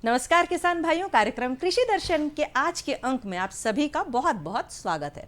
नमस्कार किसान भाइयों, कार्यक्रम कृषि दर्शन के आज के अंक में आप सभी का बहुत बहुत स्वागत है।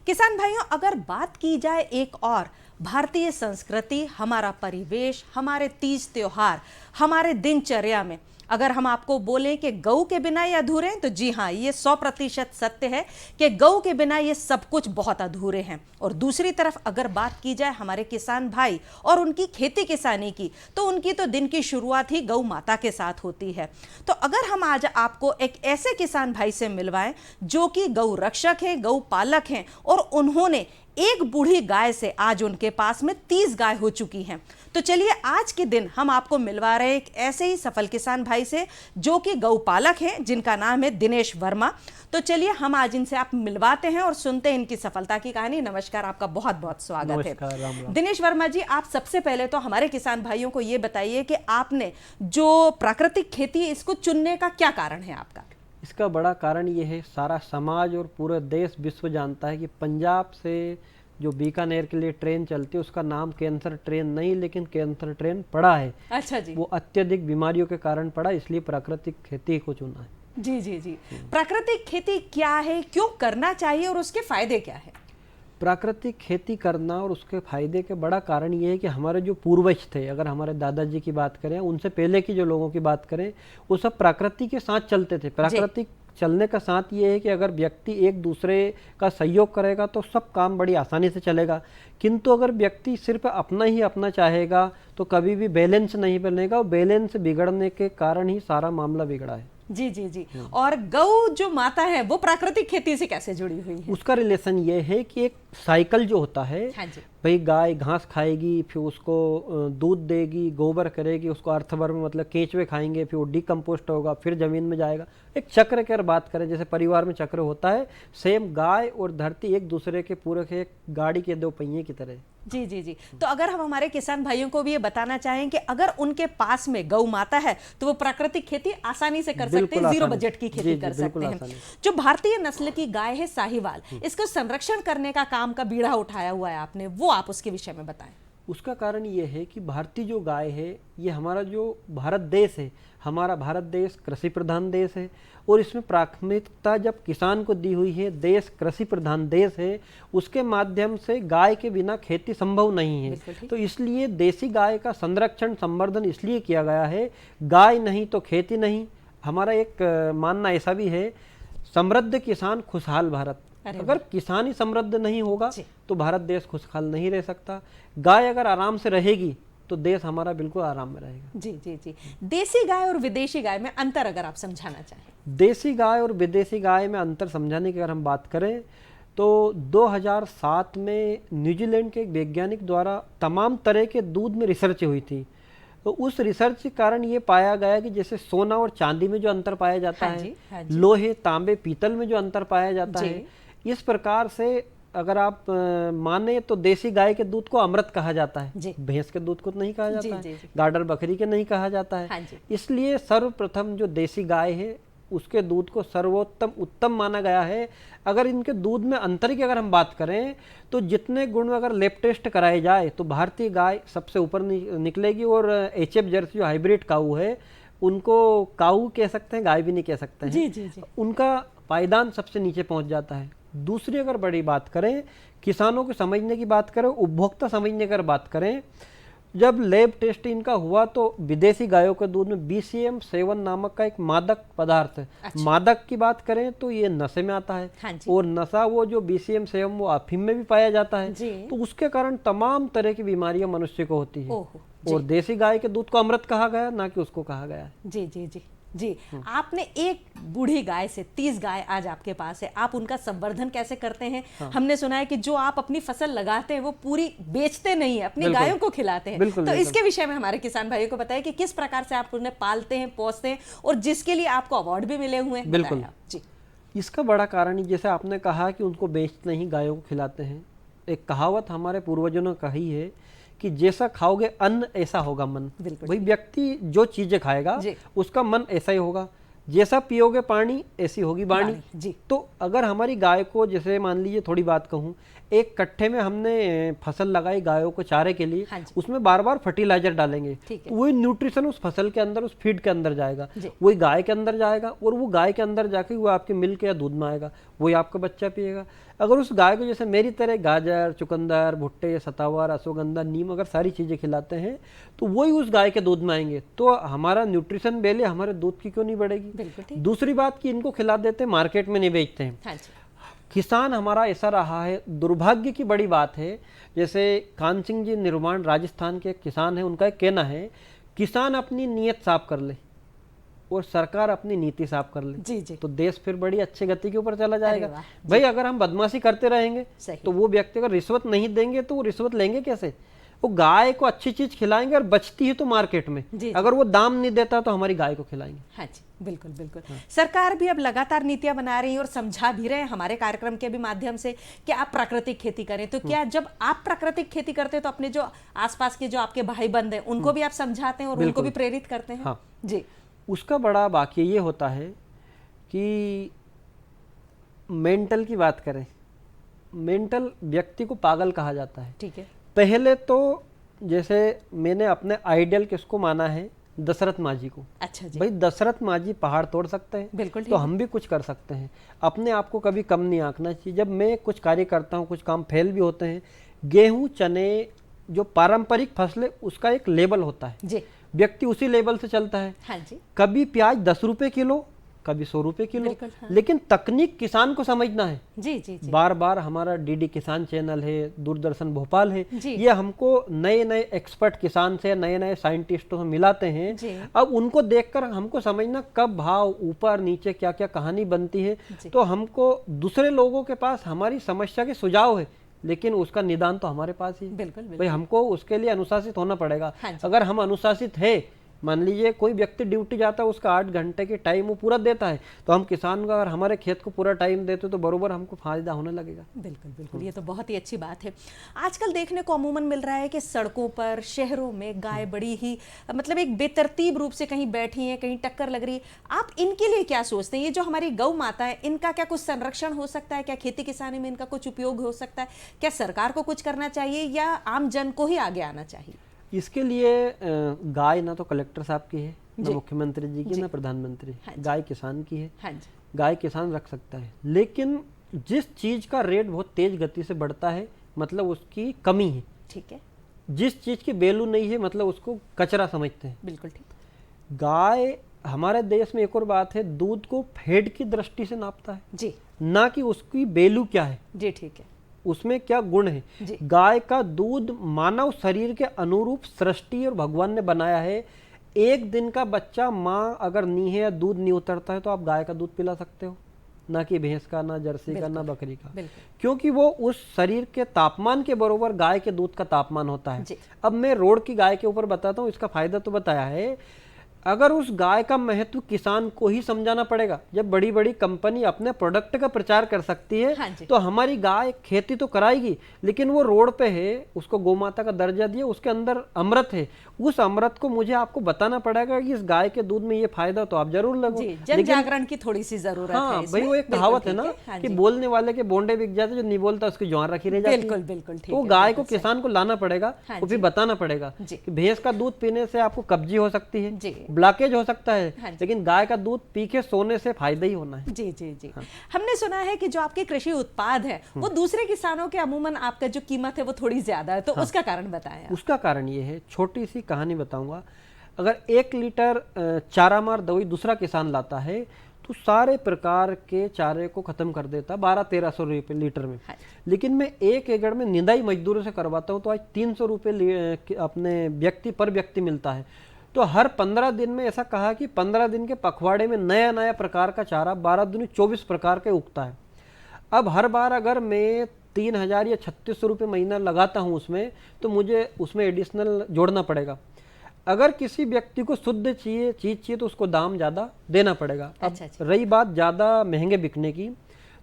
किसान भाइयों, अगर बात की जाए एक और भारतीय संस्कृति, हमारा परिवेश, हमारे तीज त्योहार, हमारे दिनचर्या में अगर हम आपको बोलें कि गऊ के बिना ये अधूरे हैं, तो जी हाँ, ये 100% सत्य है कि गऊ के बिना ये सब कुछ बहुत अधूरे हैं। और दूसरी तरफ अगर बात की जाए हमारे किसान भाई और उनकी खेती किसानी की, तो उनकी तो दिन की शुरुआत ही गऊ माता के साथ होती है। तो अगर हम आज आपको एक ऐसे किसान भाई से मिलवाएं जो कि गऊ रक्षक हैं, गऊ पालक हैं, और उन्होंने एक बूढ़ी गाय से आज उनके पास में 30 गाय हो चुकी हैं, तो चलिए आज के दिन हम आपको मिलवा रहे हैं एक ऐसे ही सफल किसान भाई से जो कि गौ पालक हैं, जिनका नाम है दिनेश वर्मा। तो चलिए हम आज इनसे आप मिलवाते हैं और सुनते हैं इनकी सफलता की कहानी। नमस्कार, आपका बहुत बहुत स्वागत है। राम राम। दिनेश वर्मा जी, आप सबसे पहले तो हमारे किसान भाइयों को ये बताइए कि आपने जो प्राकृतिक खेती है इसको चुनने का क्या कारण है आपका? इसका बड़ा कारण ये है, सारा समाज और पूरा देश विश्व जानता है कि पंजाब से जो बीकानेर के लिए ट्रेन चलती है उसका नाम कैंसर ट्रेन नहीं, लेकिन कैंसर ट्रेन पड़ा है। अच्छा जी। वो अत्यधिक बीमारियों के कारण पड़ा, इसलिए प्राकृतिक खेती को चुना है। जी जी जी। प्राकृतिक खेती क्या है, क्यों करना चाहिए और उसके फायदे क्या है? प्राकृतिक खेती करना और उसके फायदे के बड़ा कारण ये है कि हमारे जो पूर्वज थे, अगर हमारे दादाजी की बात करें, उनसे पहले की जो लोगों की बात करें, वो सब प्रकृति के साथ चलते थे। प्राकृतिक चलने का साथ ये है कि अगर व्यक्ति एक दूसरे का सहयोग करेगा तो सब काम बड़ी आसानी से चलेगा, किंतु अगर व्यक्ति सिर्फ अपना ही अपना चाहेगा तो कभी भी बैलेंस नहीं बनेगा, और बैलेंस बिगड़ने के कारण ही सारा मामला बिगड़ा है। जी जी जी। और गौ जो माता है वो प्राकृतिक खेती से कैसे जुड़ी हुई है? उसका रिलेशन ये है कि एक साइकिल जो होता है, हाँ जी। भाई गाय घास खाएगी, फिर उसको दूध देगी, गोबर करेगी, उसको अर्थवर्म मतलब केंचुए खाएंगे, फिर वो डिकम्पोस्ट होगा, फिर जमीन में जाएगा। एक चक्र की अगर बात करें, जैसे परिवार में चक्र होता है, सेम गाय और धरती एक दूसरे के पूरक है, एक गाड़ी के दो पहिए की तरह। जी जी जी। तो अगर हम हमारे किसान भाइयों को भी ये बताना चाहें कि अगर उनके पास में गौ माता है तो वो प्राकृतिक खेती आसानी से कर सकते हैं, जीरो बजट की खेती कर सकते हैं। जो भारतीय नस्ल की गाय है साहिवाल, इसको संरक्षण करने का काम का बीड़ा उठाया हुआ है आपने, वो आप उसके विषय में बताएं। उसका कारण ये है कि भारतीय जो गाय है, ये हमारा जो भारत देश है, हमारा भारत देश कृषि प्रधान देश है, और इसमें प्राथमिकता जब किसान को दी हुई है, देश कृषि प्रधान देश है, उसके माध्यम से गाय के बिना खेती संभव नहीं है। तो इसलिए देसी गाय का संरक्षण संवर्धन इसलिए किया गया है, गाय नहीं तो खेती नहीं। हमारा एक मानना ऐसा भी है, समृद्ध किसान खुशहाल भारत। अगर किसान ही समृद्ध नहीं होगा तो भारत देश खुशहाल नहीं रह सकता। गाय अगर आराम से रहेगी तो देश हमारा बिल्कुल आराम में रहेगा। जी जी जी। देसी गाय और विदेशी गाय में अंतर अगर आप समझाना चाहें। देसी गाय और विदेशी गाय में अंतर समझाने की अगर हम बात करें तो 2007 में न्यूजीलैंड के एक वैज्ञानिक द्वारा तमाम तरह के दूध में रिसर्च हुई थी। तो उस रिसर्च के कारण ये पाया गया कि जैसे सोना और चांदी में जो अंतर पाया जाता है, लोहे तांबे पीतल में जो अंतर पाया जाता है, इस प्रकार से अगर आप माने तो देसी गाय के दूध को अमृत कहा जाता है, भैंस के दूध को तो नहीं कहा जाता है, गाडर बकरी के नहीं कहा जाता है। इसलिए सर्वप्रथम जो देसी गाय है उसके दूध को सर्वोत्तम उत्तम माना गया है। अगर इनके दूध में अंतर की अगर हम बात करें तो जितने गुण अगर लैब टेस्ट कराए जाए तो भारतीय गाय सबसे ऊपर निकलेगी, और एचएफ जर्सी जो हाइब्रिड काऊ है उनको काऊ कह सकते हैं, गाय भी नहीं कह सकते हैं। जी जी जी। उनका पायदान सबसे नीचे पहुंच जाता है। दूसरी अगर बड़ी बात करें, किसानों को समझने की बात करें, उपभोक्ता समझने की बात करें, जब लैब टेस्ट इनका हुआ तो विदेशी गायों के दूध में BCM7 नामक का एक मादक पदार्थ है। मादक की बात करें तो ये नशे में आता है। और नशा वो जो BCM7 वो अफीम में भी पाया जाता है। तो उसके कारण तमाम तरह की बीमारियां मनुष्य को होती है। और देसी गाय के दूध को अमृत कहा गया, ना कि उसको कहा गया। जी जी जी जी। आपने एक बूढ़ी गाय से 30 गाय आज आपके पास है, आप उनका संवर्धन कैसे करते हैं? हमने सुना है कि जो आप अपनी फसल लगाते हैं वो पूरी बेचते नहीं है, अपनी गायों को खिलाते हैं। तो इसके विषय में हमारे किसान भाइयों को बताएं कि किस प्रकार से आप उन्हें पालते हैं, पोसते हैं, और जिसके लिए आपको अवार्ड भी मिले हुए हैं। बिल्कुल जी। इसका बड़ा कारण ही, जैसे आपने कहा कि उनको बेचते नहीं, गायों को खिलाते हैं। एक कहावत हमारे पूर्वजों ने कही है कि जैसा खाओगे अन्न ऐसा होगा मन। वही व्यक्ति जो चीजें खाएगा उसका मन ऐसा ही होगा। जैसा पियोगे पानी ऐसी होगी बाणी। जी। तो अगर हमारी गाय को, जैसे मान लीजिए थोड़ी बात कहूँ, एक कट्ठे में हमने फसल लगाई गायों को चारे के लिए, हाँ जी। उसमें बार बार फर्टिलाइजर डालेंगे, ठीक है। तो वही न्यूट्रिशन उस फसल के अंदर, उस फीड के अंदर जाएगा, जी। वही गाय के अंदर जाएगा, और वो गाय के अंदर जाके वो आपके मिल्क या दूध में आएगा, वही आपका बच्चा पिएगा। अगर उस गाय को जैसे मेरी तरह गाजर, चुकंदर, भुट्टे, सतावर, अश्वगंधा, नीम अगर सारी चीज़ें खिलाते हैं, तो वही उस गाय के दूध में आएंगे, तो हमारा न्यूट्रिशन वैल्यू हमारे दूध की क्यों नहीं बढ़ेगी। बिल्कुल ठीक। दूसरी बात कि इनको खिला देते हैं, मार्केट में नहीं बेचते हैं। हाँ जी। किसान हमारा ऐसा रहा है, दुर्भाग्य की बड़ी बात है, जैसे कान सिंह जी निर्माण राजस्थान के किसान हैं, उनका एक कहना है, किसान अपनी नीयत साफ कर ले और सरकार अपनी नीति साफ कर ले, जी जी। तो देश फिर बड़ी अच्छी गति के ऊपर चला अरे जाएगा। वाह, भाई अगर हम बदमाशी करते रहेंगे सही। तो वो व्यक्ति अगर रिश्वत नहीं देंगे तो वो रिश्वत लेंगे कैसे। वो गाय को अच्छी चीज खिलाएंगे और बचती है तो मार्केट में, जी। अगर वो दाम नहीं देता तो हमारी गाय को खिलाएंगे। हाँ जी, बिल्कुल बिल्कुल। सरकार भी अब लगातार नीतियां बना रही है और समझा भी रहे हैं हमारे कार्यक्रम के भी माध्यम से कि आप प्राकृतिक खेती करें। तो क्या जब आप प्राकृतिक खेती करते हैं तो अपने जो आसपास के जो आपके भाई बंद हैं उनको भी आप समझाते हैं और उनको भी प्रेरित करते हैं? हाँ जी। उसका बड़ा वाक्य ये होता है कि मेंटल की बात करें, मेंटल व्यक्ति को पागल कहा जाता है। ठीक है। पहले तो जैसे मैंने अपने आइडियल किसको माना है, दशरथ मांझी को। अच्छा जी। भाई दशरथ मांझी पहाड़ तोड़ सकते हैं, बिल्कुल ठीक तो है। हम भी कुछ कर सकते हैं। अपने आप को कभी कम नहीं आंकना चाहिए। जब मैं कुछ कार्य करता हूँ, कुछ काम फेल भी होते हैं। गेहूं, चने, जो पारंपरिक फसलें, उसका एक लेवल होता है, जी। व्यक्ति उसी लेवल से चलता है। हाँ जी। कभी प्याज 10 रुपए किलो, कभी 100 रुपए किलो, बिल्कुल, हाँ। लेकिन तकनीक किसान को समझना है। जी जी जी। बार बार हमारा डीडी किसान चैनल है, दूरदर्शन भोपाल है, जी। ये हमको नए नए एक्सपर्ट किसान से, नए नए साइंटिस्टों से मिलाते हैं। जी। अब उनको देखकर हमको समझना कब भाव ऊपर नीचे क्या क्या कहानी बनती है। जी। तो हमको दूसरे लोगों के पास हमारी समस्या के सुझाव है, लेकिन उसका निदान तो हमारे पास ही है। बिल्कुल भाई बिल्कुल। हमको उसके लिए अनुशासित होना पड़ेगा। हाँ जी। अगर हम अनुशासित है, मान लीजिए कोई व्यक्ति ड्यूटी जाता है, उसका 8 घंटे की टाइम वो पूरा देता है, तो हम किसान का, अगर हमारे खेत को पूरा टाइम देते तो बरोबर हमको फायदा होने लगेगा। बिल्कुल बिल्कुल, ये तो बहुत ही अच्छी बात है। आजकल देखने को अमूमन मिल रहा है कि सड़कों पर, शहरों में गाय बड़ी ही मतलब एक बेतरतीब रूप से कहीं बैठी हैं, कहीं टक्कर लग रही है। आप इनके लिए क्या सोचते हैं? ये जो हमारी गौ माता है, इनका क्या कुछ संरक्षण हो सकता है? क्या खेती किसानी में इनका कुछ उपयोग हो सकता है? क्या सरकार को कुछ करना चाहिए या आम जन को ही आगे आना चाहिए? इसके लिए गाय ना तो कलेक्टर साहब की है, ना जी। मुख्यमंत्री जी की, जी। ना प्रधानमंत्री। हाँ जी। गाय किसान की है। हाँ जी। गाय किसान रख सकता है, लेकिन जिस चीज का रेट बहुत तेज गति से बढ़ता है, मतलब उसकी कमी है। ठीक है। जिस चीज की वैल्यू नहीं है, मतलब उसको कचरा समझते हैं। बिल्कुल ठीक। गाय हमारे देश में एक और बात है, दूध को फेड की दृष्टि से नापता है, जी ना कि उसकी वैल्यू क्या है, जी। ठीक है। उसमें क्या गुण है। जी। गाय का दूध मानव शरीर के अनुरूप सृष्टि और भगवान ने बनाया है। एक दिन का बच्चा माँ अगर नीहे या दूध नहीं उतरता है तो आप गाय का दूध पिला सकते हो, ना कि भैंस का, ना जर्सी का, ना बकरी का, बिल्कुल। क्योंकि वो उस शरीर के तापमान के बरोबर गाय के दूध का तापमान होता है। जी। अब मैं रोड की गाय के ऊपर बताता हूँ, इसका फायदा तो बताया है। अगर उस गाय का महत्व किसान को ही समझाना पड़ेगा। जब बड़ी बड़ी कंपनी अपने प्रोडक्ट का प्रचार कर सकती है, हाँ जी। तो हमारी गाय खेती तो कराएगी, लेकिन वो रोड पे है, उसको गौमाता का दर्जा दिया, उसके अंदर अमृत है। उस अमृत को मुझे आपको बताना पड़ेगा कि इस गाय के दूध में ये फायदा, तो आप जरूर लगो। जी, जन जागरण की थोड़ी सी जरूरत है हाँ इसमें। भाई, वो एक बिल्कुल कहावत है ठीक ना हाँ कि जी। बोलने वाले के बोंडे बिक जाते, जो नहीं बोलता उसकी ज्वार रखी रह जाती है। बिल्कुल बिल्कुल ठीक तो है, गाय को बिल्कुल सही। किसान को लाना पड़ेगा, हाँ वो फिर जी। बताना पड़ेगा जी। कि भैंस का दूध पीने से आपको कब्जी हो सकती है, जी। ब्लॉकेज हो सकता है, हाँ जी। लेकिन गाय का दूध पी के सोने से फायदा ही होना है। जी जी जी। हमने सुना है कि जो आपके कृषि उत्पाद है वो दूसरे किसानों के अमूमन आपका जो कीमत है वो थोड़ी ज्यादा है, तो उसका कारण बताएं आप। उसका कारण ये है, छोटी सी कहानी बताऊंगा। अगर 1 लीटर चारामार दवाई दूसरा किसान लाता है तो सारे प्रकार के चारे को खत्म कर देता, 1200-1300 रुपये लीटर में। हाँ। लेकिन मैं 1 एकड़ में निदाई मजदूरों से करवाता हूँ तो आज 300 रुपये अपने व्यक्ति पर व्यक्ति मिलता है। तो हर 15 दिन में, ऐसा कहा कि 15 दिन के पखवाड़े में नया नया प्रकार का चारा 12 दूनी 24 प्रकार के उगता है। अब हर बार अगर मैं 3000 या 3600 रुपये महीना लगाता हूँ उसमें, तो मुझे उसमें एडिशनल जोड़ना पड़ेगा। अगर किसी व्यक्ति को शुद्ध चीज चाहिए तो उसको दाम ज़्यादा देना पड़ेगा। अब अच्छा। रही बात ज़्यादा महंगे बिकने की,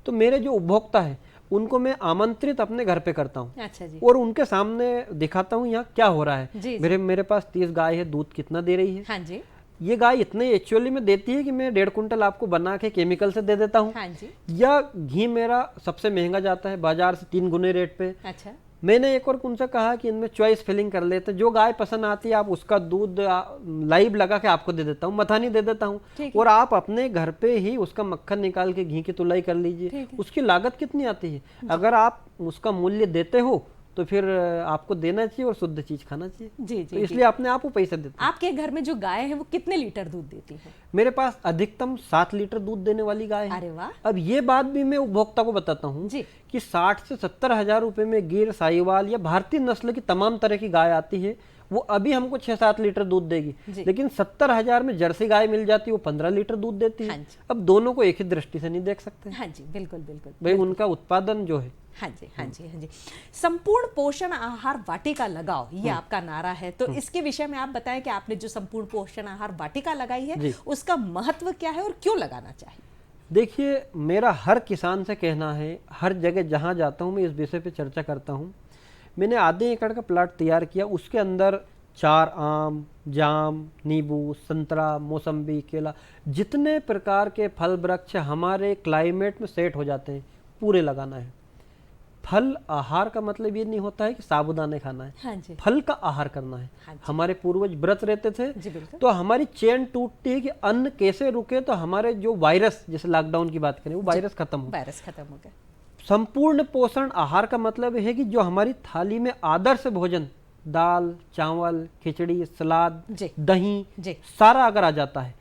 तो मेरे जो उपभोक्ता है उनको मैं आमंत्रित अपने घर पे करता हूँ। अच्छा जी। और उनके सामने दिखाता हूँ यहाँ क्या हो रहा है। जी। मेरे पास 30 गाय है, दूध कितना दे रही है। हाँ जी। ये गाय इतने एक्चुअली में देती है कि मैं 1.5 कुंटल आपको बना के केमिकल से दे देता हूँ। हाँ जी। या घी मेरा सबसे महंगा जाता है बाजार से 3 गुने रेट पे। अच्छा। मैंने एक और उनसे कहा कि इनमें चॉइस फिलिंग कर लेते हैं, जो गाय पसंद आती है आप उसका दूध लाइव लगा के आपको दे देता हूँ, मथानी दे देता हूँ, और आप अपने घर पे ही उसका मक्खन निकाल के घी की तुलाई कर लीजिए। उसकी लागत कितनी आती है? अगर आप उसका मूल्य देते हो तो फिर आपको देना चाहिए और शुद्ध चीज खाना चाहिए। जी तो इसलिए अपने आप को पैसे देते हैं। आपके घर में जो गाय है वो कितने लीटर दूध देती है? मेरे पास अधिकतम 7 लीटर दूध देने वाली गाय है। अरे वाह। अब ये बात भी मैं उपभोक्ता को बताता हूँ कि 60 से 70 हजार रुपए में गिर, साहिवाल या भारतीय नस्ल की तमाम तरह की गाय आती है, वो अभी हमको 6-7 लीटर दूध देगी। लेकिन 70 हजार में जर्सी गाय मिल जाती है, वो 15 लीटर दूध देती है। अब दोनों को एक ही दृष्टि से नहीं देख सकते। हाँ जी, बिल्कुल बिल्कुल भाई, उनका उत्पादन जो है। हाँ जी, हाँ जी, हाँ जी। संपूर्ण पोषण आहार वाटिका लगाओ, ये आपका नारा है, तो इसके विषय में आप बताएं कि आपने जो संपूर्ण पोषण आहार वाटिका लगाई है उसका महत्व क्या है और क्यों लगाना चाहिए? देखिए, मेरा हर किसान से कहना है, हर जगह जहाँ जाता हूँ मैं इस विषय पे चर्चा करता हूँ। मैंने आधे एकड़ का प्लाट तैयार किया, उसके अंदर 4 आम, जाम, नींबू, संतरा, मौसम्बी, केला, जितने प्रकार के फल वृक्ष हमारे क्लाइमेट में सेट हो जाते हैं पूरे लगाना है। फल आहार का मतलब ये नहीं होता है कि साबुदाने खाना है। हाँ जी। फल का आहार करना है। हाँ जी। हमारे पूर्वज व्रत रहते थे, तो हमारी चेन टूटती है कि अन्न कैसे रुके, तो हमारे जो वायरस, जैसे लॉकडाउन की बात करें, वो वायरस खत्म हो गया। संपूर्ण पोषण आहार का मतलब है कि जो हमारी थाली में आदर्श भोजन, दाल, चावल, खिचड़ी, सलाद, दही, सारा अगर आ जाता है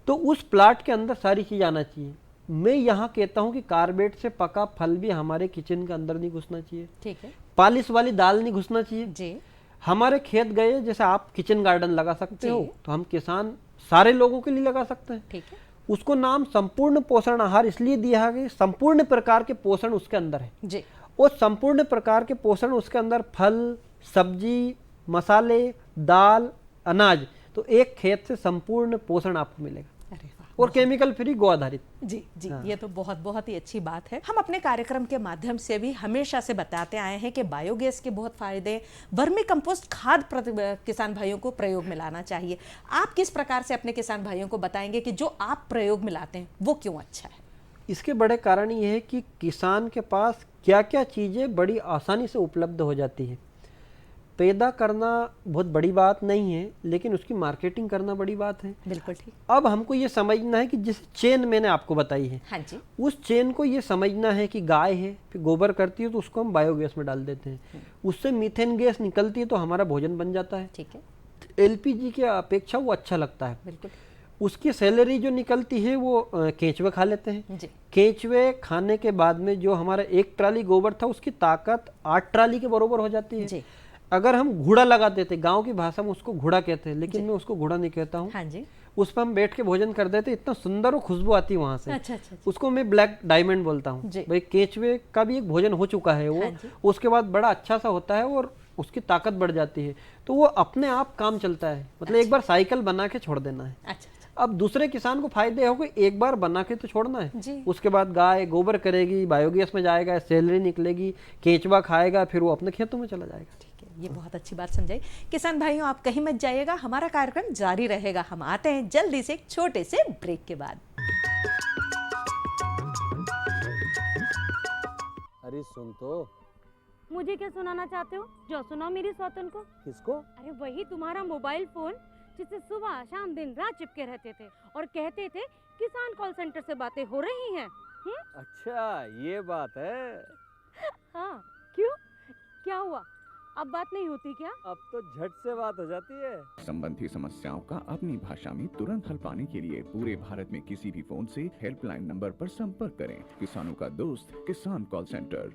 तो उस प्लाट के अंदर सारी चीज आना चाहिए। मैं यहाँ कहता हूँ कि कार्बेट से पका फल भी हमारे किचन के अंदर नहीं घुसना चाहिए। ठीक है। पालिश वाली दाल नहीं घुसना चाहिए जी। हमारे खेत गए, जैसे आप किचन गार्डन लगा सकते हो, तो हम किसान सारे लोगों के लिए लगा सकते हैं। ठीक है। उसको नाम संपूर्ण पोषण आहार इसलिए दिया है कि संपूर्ण प्रकार के पोषण उसके अंदर है जी। और संपूर्ण प्रकार के पोषण उसके अंदर फल, सब्जी, मसाले, दाल, अनाज, तो एक खेत से संपूर्ण पोषण आपको मिलेगा। अरे वाह। और केमिकल फ्री, गो आधारित। जी जी। हाँ। ये तो बहुत बहुत ही अच्छी बात है। हम अपने कार्यक्रम के माध्यम से भी हमेशा से बताते आए हैं कि बायोगैस के बहुत फायदे, वर्मी कंपोस्ट खाद किसान भाइयों को प्रयोग में लाना चाहिए। आप किस प्रकार से अपने किसान भाइयों को बताएंगे कि जो आप प्रयोग में लाते हैं वो क्यों अच्छा है? इसके बड़े कारण ये है कि किसान के पास क्या क्या चीजें बड़ी आसानी से उपलब्ध हो जाती है। पैदा करना बहुत बड़ी बात नहीं है, लेकिन उसकी मार्केटिंग करना बड़ी बात है। बिल्कुल ठीक। अब हमको ये समझना है कि जिस चेन मैंने आपको बताई है, हाँ जी, उस चेन को ये समझना है कि गाय है, फिर गोबर करती है तो उसको हम बायोगैस में डाल देते हैं, उससे मीथेन गैस निकलती है तो हमारा भोजन बन जाता है। ठीक है। एलपीजी की अपेक्षा वो अच्छा लगता है। बिल्कुल। उसकी सैलरी जो निकलती है वो केंचुए खा लेते हैं। जी। केंचुए खाने के बाद में जो हमारा 1 ट्राली गोबर था उसकी ताकत 8 ट्राली के बराबर हो जाती है। जी। अगर हम घूड़ा लगा देते, गांव की भाषा में उसको घूड़ा कहते हैं, लेकिन मैं उसको घूड़ा नहीं कहता हूँ। हाँ जी। उस पर हम बैठ के भोजन कर देते, इतना सुंदर और खुशबू आती है वहां से। अच्छा, अच्छा, अच्छा। उसको मैं ब्लैक डायमंड बोलता हूँ। भाई केंचुए का भी एक भोजन हो चुका है वो। हाँ, उसके बाद बड़ा अच्छा सा होता है और उसकी ताकत बढ़ जाती है, तो वो अपने आप काम चलता है। मतलब एक बार साइकिल बना के छोड़ देना है। अच्छा। अब दूसरे किसान को फायदे हो गए, एक बार बना के तो छोड़ना है जी। उसके बाद गाय गोबर करेगी, बायोगैस में जाएगा, सैलरी निकलेगी, केंचुआ खाएगा, फिर वो अपने खेतों में चला जाएगा। ठीक है, ये बहुत अच्छी बात समझाई। किसान भाइयों, आप कहीं मत जाइएगा, हमारा कार्यक्रम जारी रहेगा। हम आते हैं जल्दी से एक छोटे से ब्रेक के बाद। अरे सुन तो। मुझे क्या सुनाना चाहते हो? जो सुनाओ मेरी सौतन को। किसको? अरे वही तुम्हारा मोबाइल फोन जिससे सुबह शाम दिन रात चिपके रहते थे और कहते थे किसान कॉल सेंटर से बातें हो रही हैं। अच्छा, ये बात है। हाँ, क्यों? क्या हुआ? अब बात नहीं होती क्या? अब तो झट से बात हो जाती है। संबंधी समस्याओं का अपनी भाषा में तुरंत हल पाने के लिए पूरे भारत में किसी भी फोन से हेल्पलाइन नंबर पर संपर्क करें। किसानों का दोस्त किसान कॉल सेंटर।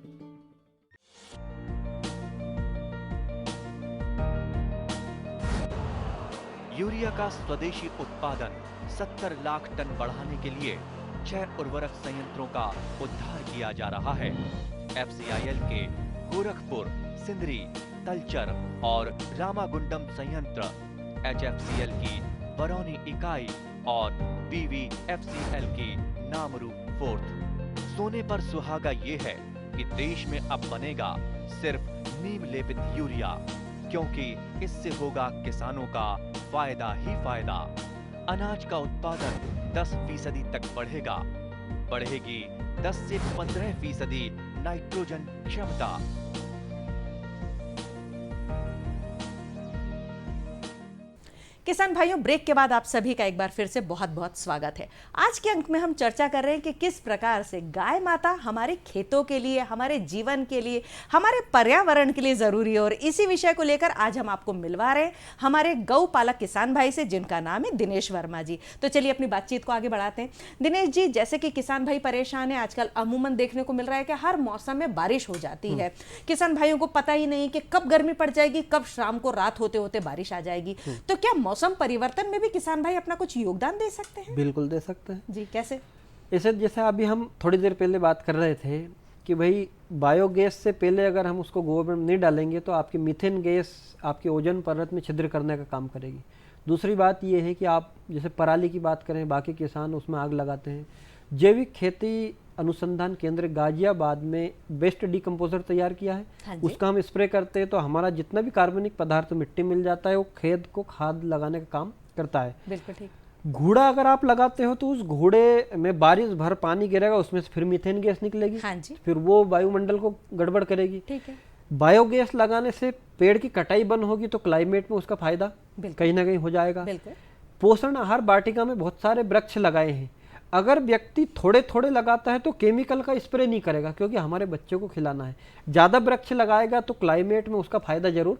यूरिया का स्वदेशी उत्पादन 70 लाख टन बढ़ाने के लिए 6 उर्वरक संयंत्रों का उद्धार किया जा रहा है। FCIL के गोरखपुर, सिंदरी, तलचर और रामागुंडम संयंत्र, HFCL की बरौनी इकाई और BVFCL की नामरू फोर्थ। सोने पर सुहागा ये है कि देश में अब बनेगा सिर्फ नीम लेपित यूरिया, क्योंकि इससे होगा किसानों का फायदा ही फायदा। अनाज का उत्पादन 10% तक बढ़ेगा। बढ़ेगी 10 से 15% नाइट्रोजन क्षमता। किसान भाइयों, ब्रेक के बाद आप सभी का एक बार फिर से बहुत बहुत स्वागत है। आज के अंक में हम चर्चा कर रहे हैं कि किस प्रकार से गाय माता हमारे खेतों के लिए, हमारे जीवन के लिए, हमारे पर्यावरण के लिए जरूरी है। और इसी विषय को लेकर आज हम आपको मिलवा रहे हैं हमारे गौ पालक किसान भाई से, जिनका नाम है दिनेश वर्मा जी। तो चलिए अपनी बातचीत को आगे बढ़ाते हैं। दिनेश जी, जैसे कि किसान भाई परेशान है, आजकल अमूमन देखने को मिल रहा है कि हर मौसम में बारिश हो जाती है। किसान भाइयों को पता ही नहीं कि कब गर्मी पड़ जाएगी, कब शाम को रात होते होते बारिश आ जाएगी। तो क्या मौसम परिवर्तन में भी किसान भाई अपना कुछ योगदान दे सकते हैं? बिल्कुल दे सकते हैं जी, कैसे? ऐसे जैसे अभी हम थोड़ी देर पहले बात कर रहे थे कि भाई बायोगैस से पहले अगर हम उसको गोबर में नहीं डालेंगे तो आपकी मीथेन गैस आपके ओजोन परत में छिद्र करने का काम करेगी। दूसरी बात ये है कि आप जैसे पराली की बात करें, बाकी किसान उसमें आग लगाते हैं। जैविक खेती अनुसंधान केंद्र गाजियाबाद में बेस्ट डिकम्पोजर तैयार किया है। हाँ जी। उसका हम स्प्रे करते हैं तो हमारा जितना भी कार्बनिक पदार्थ मिट्टी मिल जाता है वो खेत को खाद लगाने का काम करता है। बिल्कुल ठीक। घूड़ा अगर आप लगाते हो तो उस घूड़े में बारिश भर पानी गिरेगा, उसमें से फिर मीथेन गैस निकलेगी। हाँ जी। फिर वो वायुमंडल को गड़बड़ करेगी। ठीक है। बायोगैस लगाने से पेड़ की कटाई बंद होगी तो क्लाइमेट में उसका फायदा बिल्कुल। कहीं ना कहीं हो जाएगा। बिल्कुल। पोषण आहार वाटिका में बहुत सारे वृक्ष लगाए हैं। अगर व्यक्ति थोड़े थोड़े लगाता है तो केमिकल का स्प्रे नहीं करेगा, क्योंकि हमारे बच्चों को खिलाना है। ज़्यादा वृक्ष लगाएगा तो क्लाइमेट में उसका फायदा जरूर।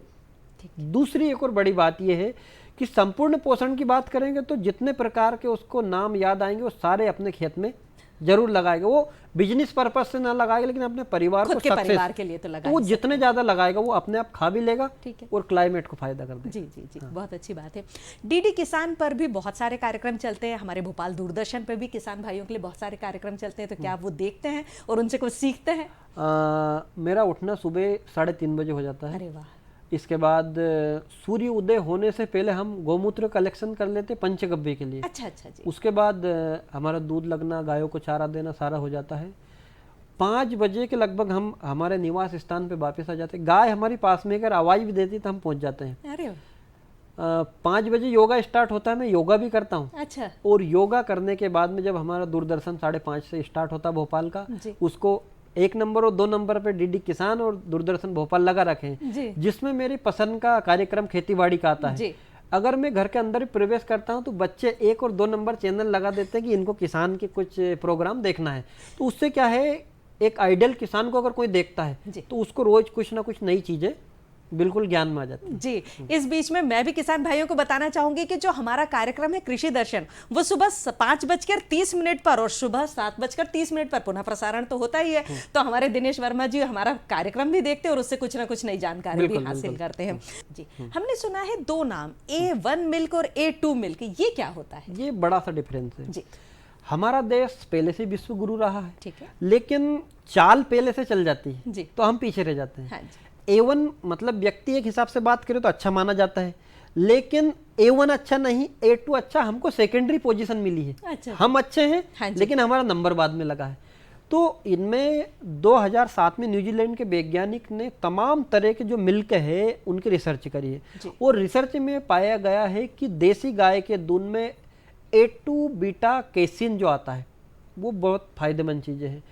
दूसरी एक और बड़ी बात यह है कि संपूर्ण पोषण की बात करेंगे तो जितने प्रकार के उसको नाम याद आएंगे वो सारे अपने खेत में जरूर लगाएगा। वो बिजनेस पर्पज से ना लगाएगा लेकिन अपने परिवार खुद को के सक्सेस, परिवार के लिए तो लगा तो वो जितने ज्यादा लगाएगा वो अपने आप खा भी लेगा। ठीक है। और क्लाइमेट को फायदा कर देगा। जी जी जी, बहुत अच्छी बात है। डीडी किसान पर भी बहुत सारे कार्यक्रम चलते हैं, हमारे भोपाल दूरदर्शन पर भी किसान भाइयों के लिए बहुत सारे कार्यक्रम चलते हैं। तो क्या आप वो देखते हैं और उनसे कुछ सीखते हैं? मेरा उठना सुबह 3:30 बजे हो जाता है। अरे वाह। इसके बाद सूर्य उदय होने से पहले हम गौमूत्र कलेक्शन कर लेते पंचगव्य के लिए। अच्छा अच्छा जी। उसके बाद हमारा दूध लगना, गायों को चारा देना सारा हो जाता है। 5 बजे के लगभग हम हमारे निवास स्थान पे वापस आ जाते हैं। गाय हमारी पास में अगर आवाज़ भी देती तो हम पहुंच जाते हैं। अरे 5 बजे योगा स्टार्ट होता है, मैं योगा भी करता हूँ। अच्छा। और योगा करने के बाद में जब हमारा दूरदर्शन 5:30 से स्टार्ट होता है भोपाल का, जी। उसको 1 नंबर और 2 नंबर पे डीडी किसान और दूरदर्शन भोपाल लगा रखे हैं, जी। जिसमें मेरी पसंद का कार्यक्रम खेतीबाड़ी का आता है। जी। अगर मैं घर के अंदर ही प्रवेश करता हूं तो बच्चे 1 और 2 नंबर चैनल लगा देते हैं कि इनको किसान के कुछ प्रोग्राम देखना है। तो उससे क्या है, एक आइडियल किसान को अगर कोई देखता है तो उसको रोज कुछ ना कुछ नई चीजें बिल्कुल ज्ञान में आ जाती है। जी। इस बीच में मैं भी किसान भाइयों को बताना चाहूंगी कि जो हमारा कार्यक्रम है कृषि दर्शन, वो सुबह 5:30 पर और सुबह 7:30 पर पुनः प्रसारण तो होता ही है। तो हमारे दिनेश वर्मा जी हमारा कार्यक्रम भी देखते हैं और उससे कुछ ना कुछ नई जानकारी भी हासिल करते हैं। जी। हमने सुना है 2 नाम, A1 मिल्क और A2 मिल्क, ये क्या होता है? ये बड़ा सा डिफरेंस है। जी। हमारा देश पहले से विश्व गुरु रहा है, ठीक है। लेकिन चाल पहले से चल जाती है जी। तो हम पीछे रह जाते हैं। हाँ जी। A1 मतलब व्यक्ति एक हिसाब से बात करें तो अच्छा माना जाता है, लेकिन A1 अच्छा नहीं, A2 अच्छा, हमको सेकेंडरी पोजीशन मिली है। अच्छा। हम अच्छे हैं। हाँ जी। लेकिन हमारा नंबर बाद में लगा है। तो इनमें 2007 में न्यूजीलैंड के वैज्ञानिक ने तमाम तरह के जो मिल्क है उनकी रिसर्च करी है। और रिसर्च में पाया गया है कि देसी गाय के दूध में A2 बीटा कैसीन जो आता है वो बहुत फायदेमंद चीज़ें हैं।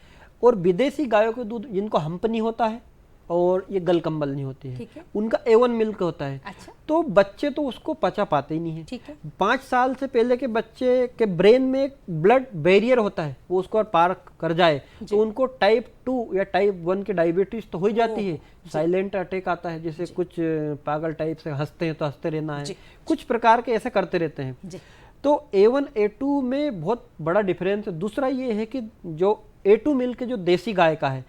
और विदेशी गायों के दूध जिनको हम्प नहीं होता है और ये गलकम्बल नहीं होती है, उनका A1 मिल्क होता है। अच्छा। तो बच्चे तो उसको पचा पाते ही नहीं है। ठीक है। 5 साल से पहले के बच्चे के ब्रेन में एक ब्लड बैरियर होता है, वो उसको पार कर जाए तो उनको टाइप 2 या टाइप 1 की डायबिटीज तो हो ही जाती है। साइलेंट अटैक आता है, जैसे कुछ पागल टाइप से हंसते हैं तो हंसते रहना है, कुछ प्रकार के ऐसे करते रहते हैं। तो A1 A2 में बहुत बड़ा डिफरेंस है। दूसरा ये है कि जो A2 मिल्क जो देसी गाय का है,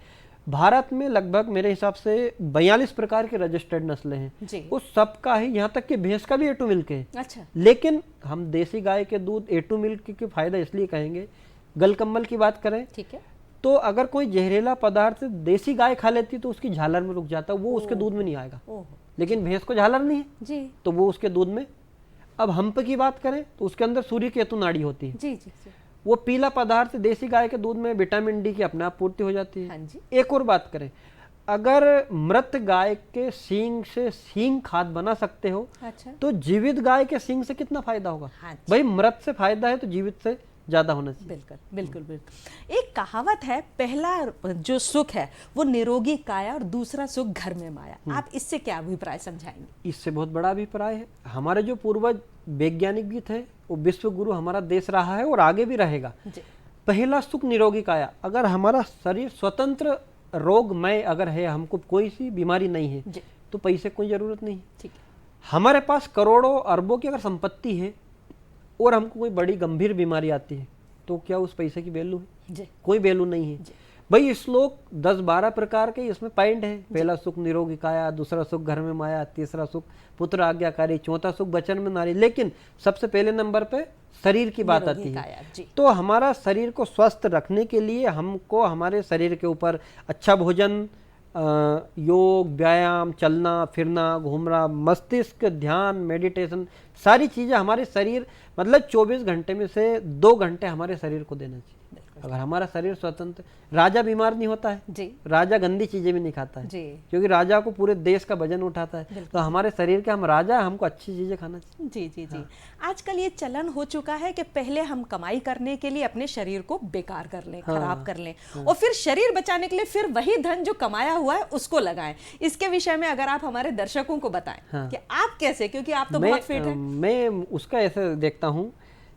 भारत में लगभग मेरे हिसाब से 42 प्रकार के रजिस्टर्ड नस्लें हैं। वो सबका ही, यहाँ तक कि भैंस का भी A2 मिल्क है। अच्छा। लेकिन हम देसी गाय के दूध A2 मिल्क के फायदा इसलिए कहेंगे, गलकम्बल की बात करें, ठीक है, तो अगर कोई जहरीला पदार्थ देसी गाय खा लेती तो उसकी झालर में रुक जाता, वो उसके दूध में नहीं आएगा। लेकिन भैंस को झालर नहीं है जी, तो वो उसके दूध में। अब हम्प की बात करें तो उसके अंदर सूर्य केतु नाड़ी होती है। जी जी जी। वो पीला पदार्थ देसी गाय के दूध में विटामिन डी की अपने आप पूर्ति हो जाती है। हाँ जी। एक और बात करें, अगर मृत गाय के सींग से सींग खाद बना सकते हो अच्छा। तो जीवित गाय के सींग से कितना फायदा होगा। हाँ जी। भाई मृत से फायदा है तो जीवित से ज्यादा होना चाहिए। बिल्कुल बिल्कुल बिल्कुल। एक कहावत है, पहला जो सुख है वो निरोगी काया और दूसरा सुख घर में माया। आप इससे क्या अभिप्राय समझाएंगे? इससे बहुत बड़ा अभिप्राय है। हमारे जो पूर्वज वैज्ञानिक भी थे, वो विश्व गुरु हमारा देश रहा है और आगे भी रहेगा। जी। पहला सुख निरोगी काया। अगर हमारा शरीर स्वतंत्र रोगमय अगर है, हमको कोई सी बीमारी नहीं है, जी। तो पैसे कोई जरूरत नहीं है। ठीक है। हमारे पास करोड़ों अरबों की अगर संपत्ति है और हमको कोई बड़ी गंभीर बीमारी आती है, तो क्या उस पैसे की वैल्यू है? जी। कोई वैल्यू नहीं है। जी। भाई श्लोक 10-12 प्रकार के इसमें पॉइंट है। पहला सुख निरोगी काया, दूसरा सुख घर में माया, तीसरा सुख पुत्र आज्ञाकारी, चौथा सुख वचन में नारी। लेकिन सबसे पहले नंबर पे शरीर की बात निरोगी आती काया, है। जी। तो हमारा शरीर को स्वस्थ रखने के लिए हमको हमारे शरीर के ऊपर अच्छा भोजन, योग, व्यायाम, चलना फिरना, घूमना, मस्तिष्क, ध्यान, मेडिटेशन, सारी चीज़ें हमारे शरीर मतलब 24 घंटे में से 2 घंटे हमारे शरीर को देना चाहिए। अगर हमारा शरीर स्वतंत्र, राजा बीमार नहीं होता है जी। राजा गंदी चीजें भी नहीं खाता है जी। क्योंकि राजा को पूरे देश का वजन उठाता है। तो हमारे शरीर के हम राजा, हमको अच्छी चीजें खाना चाहिए। जी जी जी। आजकल ये चलन हो चुका है कि पहले हम कमाई करने के लिए अपने शरीर को बेकार कर लें, खराब कर लें, और फिर शरीर बचाने के लिए फिर वही धन जो कमाया हुआ है उसको लगाएं। इसके विषय में अगर आप हमारे दर्शकों को बताएं कि आप कैसे, क्योंकि आप तो बहुत फिट हैं। मैं उसका ऐसे देखता हूँ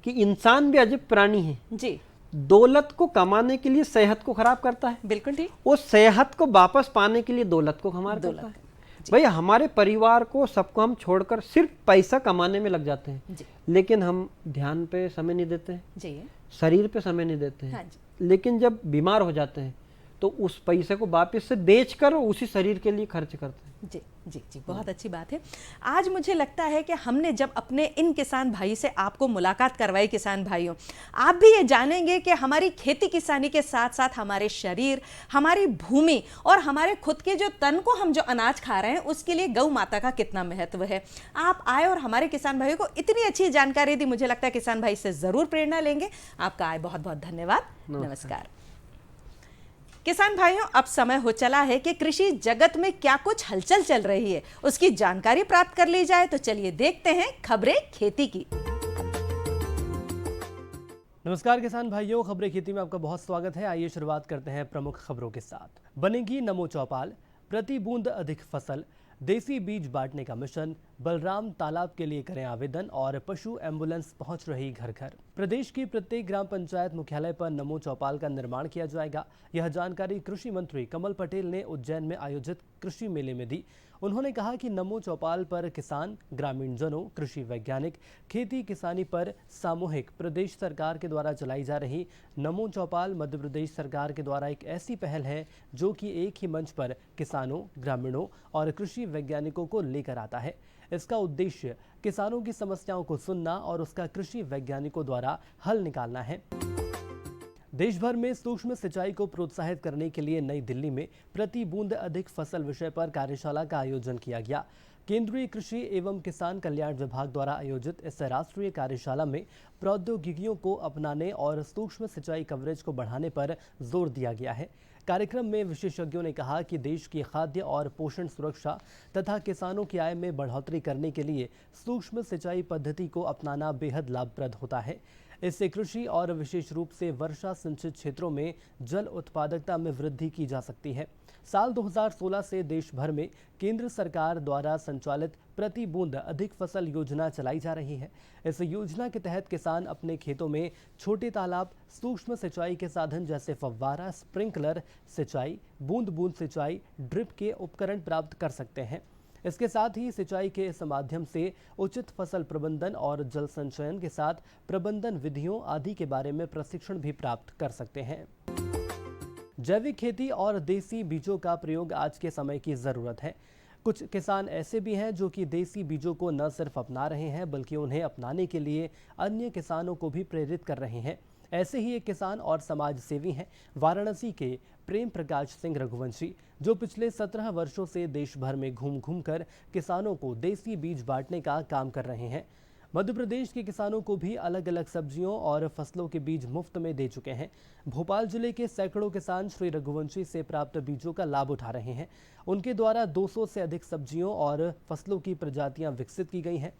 कि इंसान भी अजीब प्राणी है। जी। दौलत को कमाने के लिए सेहत को खराब करता है, बिल्कुल ठीक। वो सेहत को वापस पाने के लिए दौलत को खराब करता है। भाई हमारे परिवार को सबको हम छोड़कर सिर्फ पैसा कमाने में लग जाते हैं, लेकिन हम ध्यान पे समय नहीं देते हैं, जी। शरीर पे समय नहीं देते हैं। हाँ जी। लेकिन जब बीमार हो जाते हैं तो उस पैसे को वापस से बेचकर उसी शरीर के लिए खर्च करते हैं। जी जी जी, बहुत अच्छी बात है। आज मुझे लगता है कि हमने जब अपने इन किसान भाई से आपको मुलाकात करवाई, किसान भाइयों, आप भी ये जानेंगे कि हमारी खेती किसानी के साथ साथ हमारे शरीर, हमारी भूमि और हमारे खुद के जो तन को हम जो अनाज खा रहे हैं उसके लिए गौ माता का कितना महत्व है। आप आए और हमारे किसान भाइयों को इतनी अच्छी जानकारी दी। मुझे लगता है किसान भाई से जरूर प्रेरणा लेंगे। आपका आए बहुत बहुत धन्यवाद। नमस्कार। किसान भाइयों, अब समय हो चला है कि कृषि जगत में क्या कुछ हलचल चल रही है उसकी जानकारी प्राप्त कर ली जाए। तो चलिए देखते हैं खबरें खेती की। नमस्कार किसान भाइयों, खबरें खेती में आपका बहुत स्वागत है। आइए शुरुआत करते हैं प्रमुख खबरों के साथ। बनेगी नमो चौपाल, प्रति बूंद अधिक फसल, देसी बीज बांटने का मिशन, बलराम तालाब के लिए करें आवेदन और पशु एम्बुलेंस पहुंच रही घर घर। प्रदेश की प्रत्येक ग्राम पंचायत मुख्यालय पर नमो चौपाल का निर्माण किया जाएगा। यह जानकारी कृषि मंत्री कमल पटेल ने उज्जैन में आयोजित कृषि मेले में दी। उन्होंने कहा कि नमो चौपाल पर किसान, ग्रामीण जनों, कृषि वैज्ञानिक, खेती किसानी पर सामूहिक प्रदेश सरकार के द्वारा चलाई जा रही नमो चौपाल मध्य प्रदेश सरकार के द्वारा एक ऐसी पहल है जो कि एक ही मंच पर किसानों, ग्रामीणों और कृषि वैज्ञानिकों को लेकर आता है। इसका उद्देश्य किसानों की समस्याओं को सुनना और उसका कृषि वैज्ञानिकों द्वारा हल निकालना है। देश भर में सूक्ष्म सिंचाई को प्रोत्साहित करने के लिए नई दिल्ली में प्रति बूंद अधिक फसल विषय पर कार्यशाला का आयोजन किया गया। केंद्रीय कृषि एवं किसान कल्याण विभाग द्वारा आयोजित इस राष्ट्रीय कार्यशाला में प्रौद्योगिकियों को अपनाने और सूक्ष्म सिंचाई कवरेज को बढ़ाने पर जोर दिया गया है। कार्यक्रम में विशेषज्ञों ने कहा कि देश की खाद्य और पोषण सुरक्षा तथा किसानों की आय में बढ़ोतरी करने के लिए सूक्ष्म सिंचाई पद्धति को अपनाना बेहद लाभप्रद होता है। इससे कृषि और विशेष रूप से वर्षा सिंचित क्षेत्रों में जल उत्पादकता में वृद्धि की जा सकती है। साल 2016 से देश भर में केंद्र सरकार द्वारा संचालित प्रति बूंद अधिक फसल योजना चलाई जा रही है। इस योजना के तहत किसान अपने खेतों में छोटे तालाब, सूक्ष्म सिंचाई के साधन जैसे फव्वारा, स्प्रिंकलर सिंचाई, बूंद बूंद सिंचाई, ड्रिप के उपकरण प्राप्त कर सकते हैं। इसके साथ ही सिंचाई के इस माध्यम से उचित फसल प्रबंधन और जल संचयन के साथ प्रबंधन विधियों आदि के बारे में प्रशिक्षण भी प्राप्त कर सकते हैं। जैविक खेती और देसी बीजों का प्रयोग आज के समय की ज़रूरत है। कुछ किसान ऐसे भी हैं जो कि देसी बीजों को न सिर्फ अपना रहे हैं बल्कि उन्हें अपनाने के लिए अन्य किसानों को भी प्रेरित कर रहे हैं। ऐसे ही एक किसान और समाज सेवी हैं वाराणसी के प्रेम प्रकाश सिंह रघुवंशी, जो पिछले 17 वर्षों से देश भर में घूम घूम कर किसानों को देसी बीज बांटने का काम कर रहे हैं। मध्य प्रदेश के किसानों को भी अलग अलग सब्जियों और फसलों के बीज मुफ्त में दे चुके हैं। भोपाल जिले के सैकड़ों किसान श्री रघुवंशी से प्राप्त बीजों का लाभ उठा रहे हैं। उनके द्वारा 200 से अधिक सब्जियों और फसलों की प्रजातियां विकसित की गई हैं।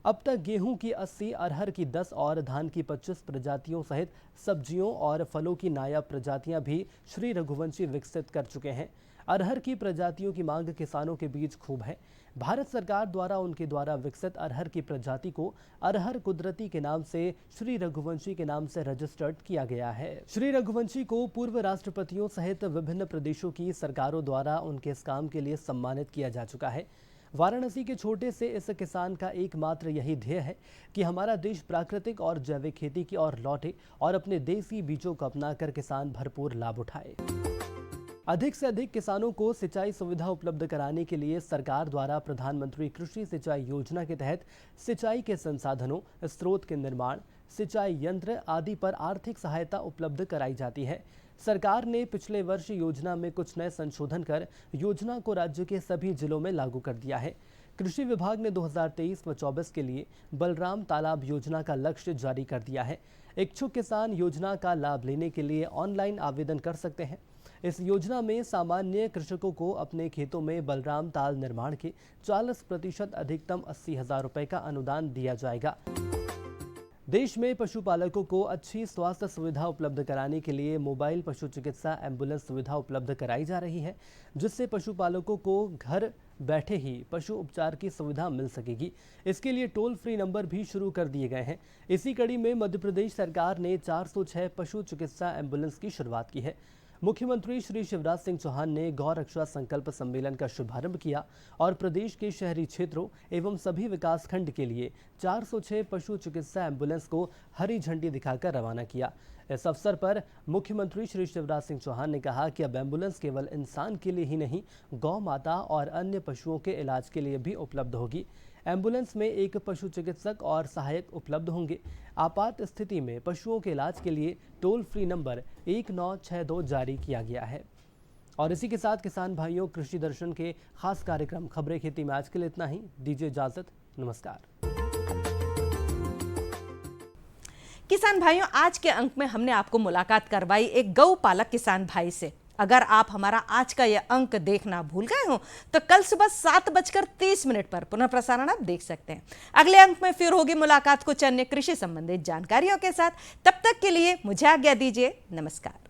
अब तक गेहूं की 80, अरहर की 10 और धान की 25 प्रजातियों सहित सब्जियों और फलों की नायाब प्रजातियां भी श्री रघुवंशी विकसित कर चुके हैं। अरहर की प्रजातियों की मांग किसानों के बीच खूब है। भारत सरकार द्वारा उनके द्वारा विकसित अरहर की प्रजाति को अरहर कुदरती के नाम से श्री रघुवंशी के नाम से रजिस्टर्ड किया गया है। श्री रघुवंशी को पूर्व राष्ट्रपतियों सहित विभिन्न प्रदेशों की सरकारों द्वारा उनके इस काम के लिए सम्मानित किया जा चुका है। वाराणसी के छोटे से इस किसान का एकमात्र यही ध्येय है कि हमारा देश प्राकृतिक और जैविक खेती की ओर लौटे और अपने देसी बीजों को अपनाकर किसान भरपूर लाभ उठाए। अधिक से अधिक किसानों को सिंचाई सुविधा उपलब्ध कराने के लिए सरकार द्वारा प्रधानमंत्री कृषि सिंचाई योजना के तहत सिंचाई के संसाधनों, स्रोत के निर्माण, सिंचाई यंत्र आदि पर आर्थिक सहायता उपलब्ध कराई जाती है। सरकार ने पिछले वर्ष योजना में कुछ नए संशोधन कर योजना को राज्य के सभी जिलों में लागू कर दिया है। कृषि विभाग ने 2023 व 24 के लिए बलराम तालाब योजना का लक्ष्य जारी कर दिया है। इच्छुक किसान योजना का लाभ लेने के लिए ऑनलाइन आवेदन कर सकते हैं। इस योजना में सामान्य कृषकों को अपने खेतों में बलराम ताल निर्माण के 40% अधिकतम 80,000 रुपए का अनुदान दिया जाएगा। देश में पशुपालकों को अच्छी स्वास्थ्य सुविधा उपलब्ध कराने के लिए मोबाइल पशु चिकित्सा एम्बुलेंस सुविधा उपलब्ध कराई जा रही है, जिससे पशुपालकों को घर बैठे ही पशु उपचार की सुविधा मिल सकेगी। इसके लिए टोल फ्री नंबर भी शुरू कर दिए गए हैं। इसी कड़ी में मध्य प्रदेश सरकार ने 406 पशु चिकित्सा एम्बुलेंस की शुरुआत की है। मुख्यमंत्री श्री शिवराज सिंह चौहान ने गौ रक्षा संकल्प सम्मेलन का शुभारंभ किया और प्रदेश के शहरी क्षेत्रों एवं सभी विकासखंड के लिए 406 पशु चिकित्सा एम्बुलेंस को हरी झंडी दिखाकर रवाना किया। इस अवसर पर मुख्यमंत्री श्री शिवराज सिंह चौहान ने कहा कि अब एम्बुलेंस केवल इंसान के लिए ही नहीं, गौ माता और अन्य पशुओं के इलाज के लिए भी उपलब्ध होगी। एम्बुलेंस में एक पशु चिकित्सक और सहायक उपलब्ध होंगे। आपात स्थिति में पशुओं के इलाज के लिए टोल फ्री नंबर 1962 जारी किया गया है। और इसी के साथ किसान भाइयों, कृषि दर्शन के खास कार्यक्रम खबरें खेती में आज के लिए इतना ही। दीजिए इजाजत, नमस्कार। किसान भाइयों, आज के अंक में हमने आपको मुलाकात करवाई एक गौपालक किसान भाई से। अगर आप हमारा आज का यह अंक देखना भूल गए हो तो कल सुबह 7:30 पर पुनः प्रसारण आप देख सकते हैं। अगले अंक में फिर होगी मुलाकात कुछ अन्य कृषि संबंधित जानकारियों के साथ। तब तक के लिए मुझे आज्ञा दीजिए। नमस्कार।